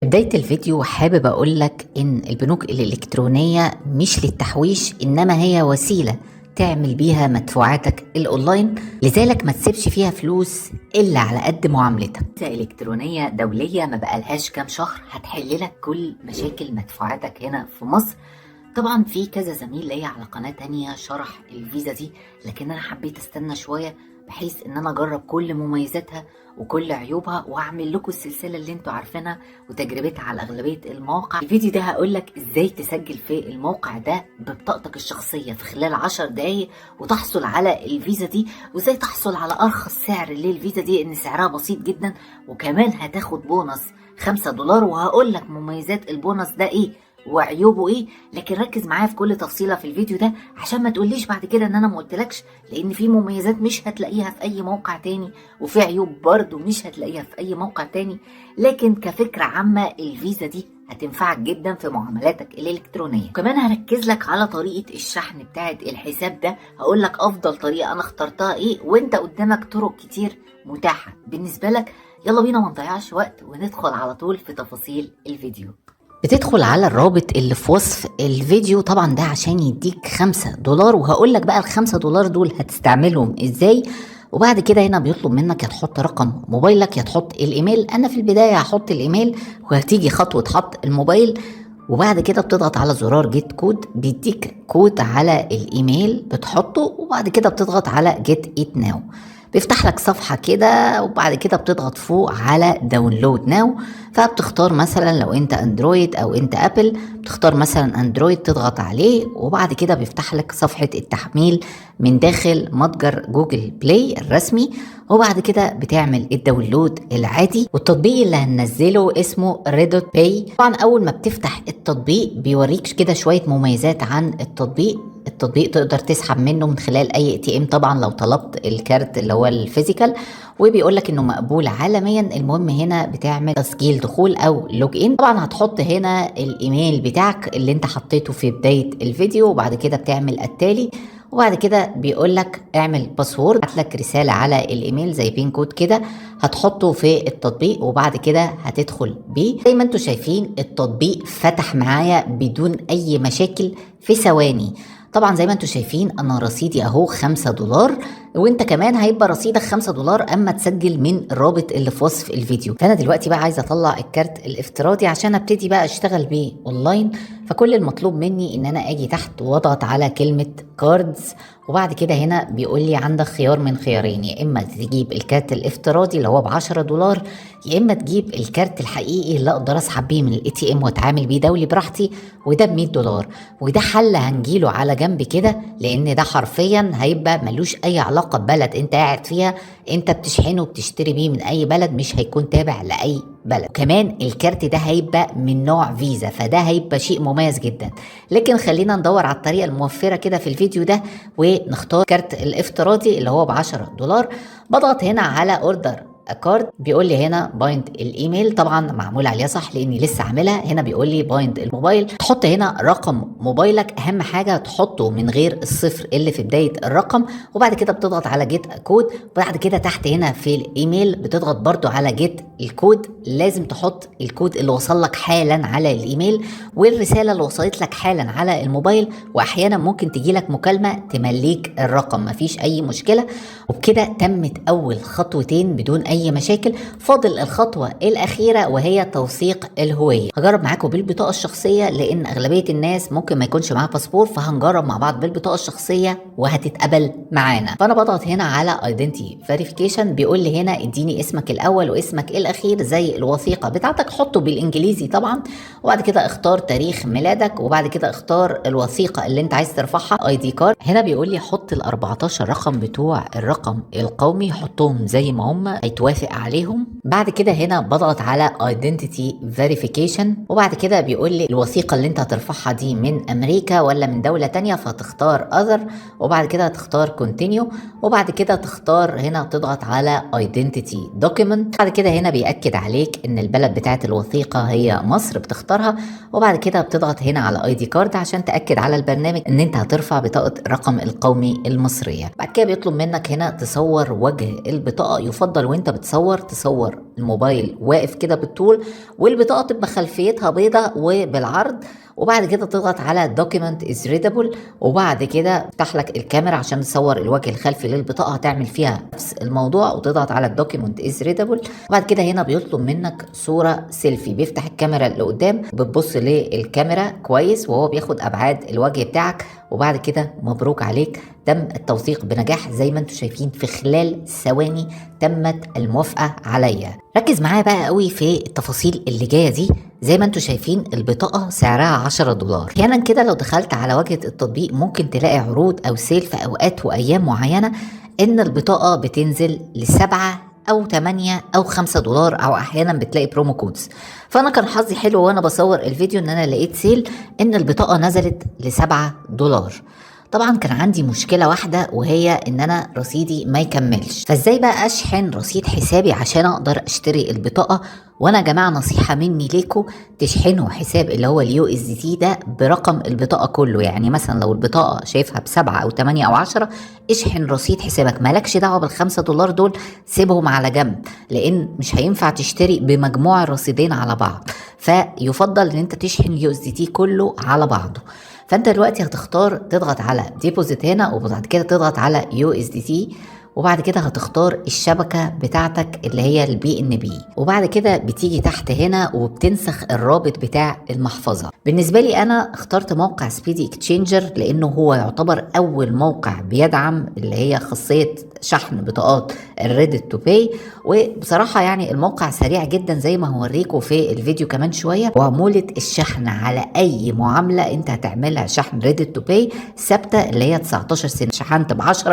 في بداية الفيديو حابب أقولك إن البنوك الإلكترونية مش للتحويش، إنما هي وسيلة تعمل بيها مدفوعاتك الأونلاين، لذلك ما تسيبش فيها فلوس إلا على قد معاملتها. إلكترونية دولية ما بقالهاش كام شهر هتحللك كل مشاكل مدفوعاتك هنا في مصر. طبعا في كذا زميل ليا على قناة تانية شرح الفيزا دي، لكن أنا حبيت استنى شوية بحيث ان انا اجرب كل مميزاتها وكل عيوبها واعمل لكم السلسله اللي انتوا عارفينها وتجربتها على اغلبيه المواقع. الفيديو ده هقولك ازاي تسجل في الموقع ده ببطاقتك الشخصيه في خلال 10 دقايق وتحصل على الفيزا دي، وازاي تحصل على ارخص سعر للفيزا دي ان سعرها بسيط جدا، وكمان هتاخد بونص $5. وهقولك مميزات البونص ده ايه وعيوبه ايه، لكن ركز معايا في كل تفصيله في الفيديو ده عشان ما تقوليش بعد كده ان انا ما قلتلكش، لان في مميزات مش هتلاقيها في اي موقع تاني وفي عيوب برضو مش هتلاقيها في اي موقع تاني. لكن كفكره عامه الفيزا دي هتنفعك جدا في معاملاتك الالكترونيه. وكمان هركز لك على طريقه الشحن بتاعه الحساب ده، هقول لك افضل طريقه انا اخترتها ايه، وانت قدامك طرق كتير متاحه بالنسبه لك. يلا بينا ما نضيعش وقت وندخل على طول في تفاصيل الفيديو. بتدخل على الرابط اللي في وصف الفيديو، طبعا ده عشان يديك $5، وهقول لك بقى $5 دول هتستعملهم ازاي. وبعد كده هنا بيطلب منك يا تحط رقم موبايلك يا تحط الايميل. انا في البداية هحط الايميل وهتيجي خطوة حط الموبايل، وبعد كده بتضغط على زرار جيت كود، بيديك كود على الايميل بتحطه، وبعد كده بتضغط على جيت ايت ناو، بيفتح لك صفحة كده، وبعد كده بتضغط فوق على داونلود ناو. فبتختار مثلا لو انت اندرويد او انت ابل، بتختار مثلا اندرويد تضغط عليه، وبعد كده بيفتح لك صفحة التحميل من داخل متجر جوجل بلاي الرسمي، وبعد كده بتعمل الداونلود العادي. والتطبيق اللي هننزله اسمه ريدوت باي. طبعا اول ما بتفتح التطبيق بيوريك كده شوية مميزات عن التطبيق تقدر تسحب منه من خلال اي اي ام، طبعا لو طلبت الكارت اللي هو الفيزيكال، وبيقول لك انه مقبول عالميا. المهم هنا بتعمل تسجيل دخول او لوج ان. طبعا هتحط هنا الايميل بتاعك اللي انت حطيته في بدايه الفيديو، وبعد كده بتعمل التالي، وبعد كده بيقول لك اعمل باسورد، هات لك رساله على الايميل زي بين كود كده هتحطه في التطبيق، وبعد كده هتدخل بيه. زي ما انتم شايفين التطبيق فتح معايا بدون اي مشاكل في ثواني. طبعا زي ما انتم شايفين انا رصيدي اهو $5، وانت كمان هيبقى رصيدك $5 اما تسجل من الرابط اللي في وصف الفيديو. فانا دلوقتي بقى عايزه اطلع الكارت الافتراضي عشان ابتدي بقى اشتغل بيه اونلاين. فكل المطلوب مني ان انا اجي تحت واضغط على كلمه كاردز، وبعد كده هنا بيقول لي عندك خيار من خيارين، يا اما تجيب الكارت الافتراضي اللي هو $10، يا اما تجيب الكارت الحقيقي اللي اقدر اسحب بيه من الاي تي ام واتعامل بيه دولي براحتي، وده $100. وده حل هنجيله على جنب كده، لان ده حرفيا هيبقى ملوش اي علاقه ببلد انت قاعد فيها، انت بتشحنه وبتشتري بيه من اي بلد، مش هيكون تابع لاي بلد. وكمان الكارت ده هيبقى من نوع فيزا، فده هيبقى شيء مميز جدا. لكن خلينا ندور على الطريقه الموفره كده في الفيديو ده ونختار كارت الافتراضي اللي هو $10. بضغط هنا على اوردر كارد، بيقول لي هنا بايند الايميل، طبعا معمول عليها صح لاني لسه عاملها. هنا بيقول لي بايند الموبايل، تحط هنا رقم موبايلك، اهم حاجه تحطه من غير الصفر اللي في بدايه الرقم، وبعد كده بتضغط على جيت كود. وبعد كده تحت هنا في الايميل بتضغط برضو على جيت الكود، لازم تحط الكود اللي وصل لك حالا على الايميل والرساله اللي وصلت لك حالا على الموبايل، واحيانا ممكن تجي لك مكالمه تمليك الرقم، مفيش اي مشكله. وبكده تمت اول خطوتين بدون اي مشاكل. فاضل الخطوه الاخيره وهي توثيق الهويه. هجرب معاكم بالبطاقه الشخصيه لان اغلبيه الناس ممكن ما يكونش معاها باسبور، فهنجرب مع بعض بالبطاقه الشخصيه وهتتقبل معانا. فانا بضغط هنا على ايدنتي فيريفيكيشن، بيقول لي هنا اديني اسمك الاول واسمك الاخير زي الوثيقه بتاعتك، حطه بالانجليزي طبعا، وبعد كده اختار تاريخ ميلادك، وبعد كده اختار الوثيقه اللي انت عايز ترفعها اي دي كارد. هنا بيقول لي حط ال14 رقم بتوع الرقم القومي، حطهم زي ما هم هيتوافق عليهم. بعد كده هنا بضغط على identity verification، وبعد كده بيقول لي الوثيقة اللي انت هترفعها دي من امريكا ولا من دولة تانية، فتختار other، وبعد كده تختار continue، وبعد كده تختار هنا تضغط على identity document. بعد كده هنا بيأكد عليك ان البلد بتاعت الوثيقة هي مصر، بتختارها، وبعد كده بتضغط هنا على اي دي كارد عشان تأكد على البرنامج ان انت هترفع بطاقة الرقم القومي المصرية. بعد كده بيطلب منك هنا تصور وجه البطاقة، يفضل وانت بتصور تصور الموبايل واقف كده بالطول، والبطاقه تبقى خلفيتها بيضة وبالعرض، وبعد كده تضغط على دوكيمنت از ريدابل، وبعد كده تفتح لك الكاميرا عشان تصور الوجه الخلفي للبطاقه، هتعمل فيها نفس الموضوع وتضغط على الدوكيمنت از ريدابل. وبعد كده هنا بيطلب منك صوره سيلفي، بيفتح الكاميرا اللي قدام، بتبص للكاميرا كويس وهو بياخد ابعاد الوجه بتاعك، وبعد كده مبروك عليك، تم التوثيق بنجاح. زي ما انتم شايفين في خلال ثواني تمت الموافقه عليا. ركز معايا بقى قوي في التفاصيل اللي جايه دي. زي ما انتم شايفين البطاقه سعرها 10 دولار. احيانا كده لو دخلت على واجهه التطبيق ممكن تلاقي عروض او سيل في اوقات وايام معينه ان البطاقه بتنزل ل7 او 8 او 5 دولار، او احيانا بتلاقي برومو كودز. فانا كان حظي حلو وانا بصور الفيديو ان انا لقيت سيل ان البطاقه نزلت ل7 دولار. طبعا كان عندي مشكلة واحدة، وهي ان انا رصيدي ما يكملش. فازاي بقى اشحن رصيد حسابي عشان اقدر اشتري البطاقة؟ وانا يا جماعة نصيحة مني ليكم، تشحنوا حساب اللي هو اليو اس دي ده برقم البطاقة كله. يعني مثلا لو البطاقة شايفها ب7 او 8 او 10، اشحن رصيد حسابك، مالكش دعوة بال5 دولار دول، سيبهم على جنب، لان مش هينفع تشتري بمجموع الرصيدين على بعض. فيفضل ان انت تشحن اليو اس دي كله على بعضه. فانت دلوقتي هتختار تضغط على ديبوزيت هنا، وبعد كده تضغط على يو اس دي تي، وبعد كده هتختار الشبكة بتاعتك اللي هي البي ان بي، وبعد كده بتيجي تحت هنا وبتنسخ الرابط بتاع المحفظة. بالنسبة لي انا اخترت موقع سبيدي اكتشينجر لانه هو يعتبر اول موقع بيدعم اللي هي خاصية شحن بطاقات الريدت تو باي. وبصراحة يعني الموقع سريع جدا زي ما هوريكم في الفيديو كمان شوية، وعمولة الشحن على اي معاملة انت هتعملها شحن ريدت تو باي ثابتة اللي هي 19 سنت. شحنت ب10،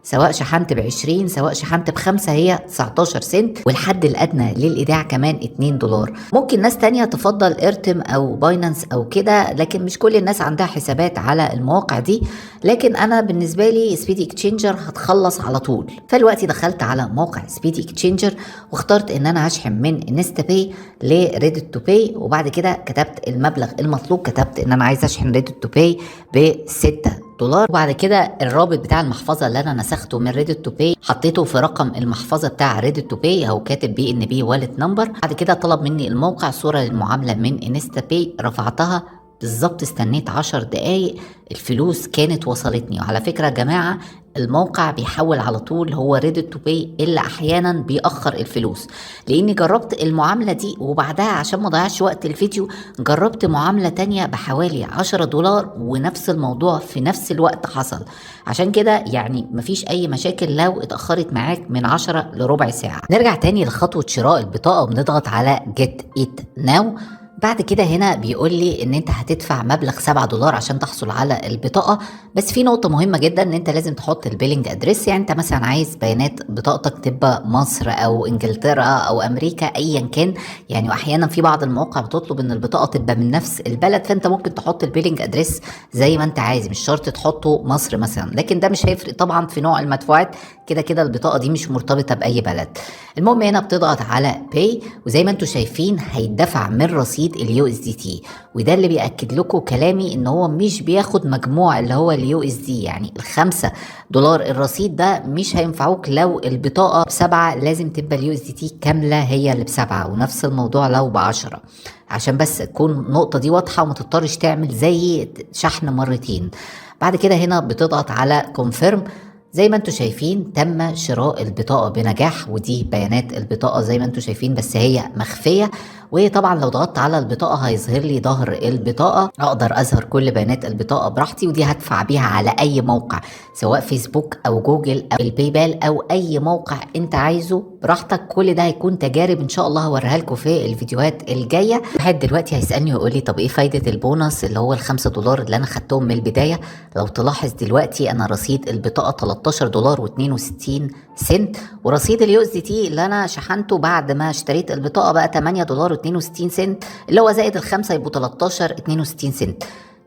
سواء شحنت ب20، سواء شحنت ب5، هي 19 سنت، والحد الادنى للايداع كمان 2 دولار. ممكن ناس تانية تفضل ايرتم او باينانس او كده، لكن مش كل الناس عندها حسابات على المواقع دي. لكن انا بالنسبة لي سبيدي اكتشينجر هتخلص على طول. فالوقتي دخلت على موقع سبيدي اكتشينجر واخترت ان انا هشحن من انستا باي لريدت تو باي، وبعد كده كتبت المبلغ المطلوب، كتبت ان انا عايز اشحن ريدت تو باي ب6 دولار. وبعد كده الرابط بتاع المحفظه اللي انا نسخته من ريدت تو باي حطيته في رقم المحفظه بتاع ريدت تو باي، اهو كاتب بي ان بي والت نمبر. بعد كده طلب مني الموقع صوره للمعامله من انستا باي، رفعتها بالظبط، استنيت 10 دقايق، الفلوس كانت وصلتني. وعلى فكره يا جماعه الموقع بيحول على طول، هو ريدت تو باي، الا احيانا بيأخر الفلوس. لاني جربت المعامله دي وبعدها عشان ما ضيعش وقت الفيديو جربت معامله تانية بحوالي 10 دولار ونفس الموضوع في نفس الوقت حصل. عشان كده يعني مفيش اي مشاكل لو اتأخرت معاك من 10 لربع ساعه. نرجع تاني لخطوه شراء البطاقه وبنضغط على جيت ات ناو. بعد كده هنا بيقول لي ان انت هتدفع مبلغ 7 دولار عشان تحصل على البطاقه. بس في نقطه مهمه جدا، ان انت لازم تحط البيلينج ادريس. يعني انت مثلا عايز بيانات بطاقتك تبقى مصر او انجلترا او امريكا ايا كان يعني، واحيانا في بعض المواقع بتطلب ان البطاقه تبقى من نفس البلد، فانت ممكن تحط البيلينج ادريس زي ما انت عايز، مش شرط تحطه مصر مثلا، لكن ده مش هيفرق طبعا في نوع المدفوعات، كده كده البطاقه دي مش مرتبطه باي بلد. المهم هنا بتضغط على باي، وزي ما انتم شايفين هيدفع من رصيد اليو اس دي تي، وده اللي بيأكد لكم كلامي ان هو مش بياخد مجموع اللي هو اليو اس دي. يعني ال5 دولار الرصيد ده مش هينفعوك لو البطاقه ب7، لازم تبقى اليو اس دي تي كامله هي اللي ب7، ونفس الموضوع لو ب10، عشان بس تكون النقطه دي واضحه وما تضطرش تعمل زي شحن مرتين. بعد كده هنا بتضغط على كونفيرم. زي ما انتم شايفين تم شراء البطاقة بنجاح، ودي بيانات البطاقة زي ما انتم شايفين بس هي مخفية. وطبعا لو ضغطت على البطاقة هيظهر لي ظهر البطاقة، اقدر اظهر كل بيانات البطاقة براحتي، ودي هدفع بيها على اي موقع سواء فيسبوك او جوجل او الباي بال او اي موقع انت عايزه براحتك. كل ده هيكون تجارب ان شاء الله هوريها لكم في الفيديوهات الجايه. واحد دلوقتي هيسالني ويقول لي طب ايه فايده البونص اللي هو ال5 دولار اللي انا خدتهم من البدايه؟ لو تلاحظ دلوقتي انا رصيد البطاقه 13 دولار و62 سنت، ورصيد اليو اس دي تي اللي انا شحنته بعد ما اشتريت البطاقه بقى 8 دولار و62 سنت، اللي هو زائد ال5 يبقوا 13 62 سنت.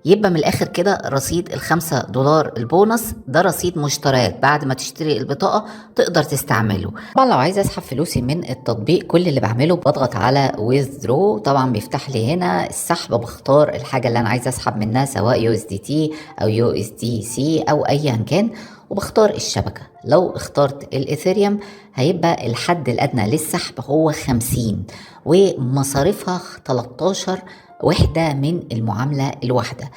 يبقى من الاخر كده رصيد $5 البونص ده رصيد مشتريات، بعد ما تشتري البطاقة تقدر تستعمله. طبعا لو عايز اسحب فلوسي من التطبيق كل اللي بعمله بضغط على withdraw، طبعا بيفتح لي هنا السحب، بختار الحاجة اللي انا عايز اسحب منها سواء USDT او USDC او ايا كان، وبختار الشبكة. لو اخترت الايثيريوم هيبقى الحد الادنى للسحب هو 50 ومصاريفها 13 وحدة من المعاملة الواحدة.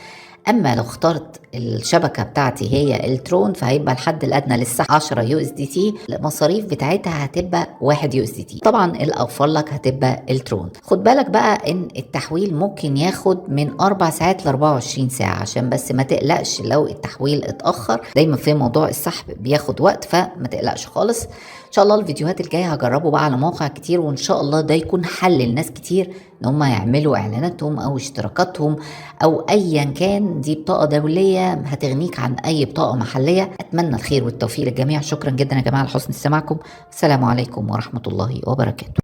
اما لو اخترت الشبكة بتاعتي هي الترون فهيبقى الحد الادنى للسحب 10 USDT، المصاريف بتاعتها هتبقى 1 USDT. طبعا الاوفر لك هتبقى الترون. خد بالك بقى ان التحويل ممكن ياخد من 4 ساعات ل 24 ساعة، عشان بس ما تقلقش لو التحويل اتأخر، دايما في موضوع السحب بياخد وقت، فما تقلقش خالص. ان شاء الله الفيديوهات الجايه هجربه بقى على مواقع كتير، وان شاء الله ده يكون حل لناس كتير ان هم يعملوا اعلاناتهم او اشتراكاتهم او ايا كان. دي بطاقه دوليه هتغنيك عن اي بطاقه محليه. اتمنى الخير والتوفيق للجميع. شكرا جدا يا جماعه لحسن استماعكم. السلام عليكم ورحمه الله وبركاته.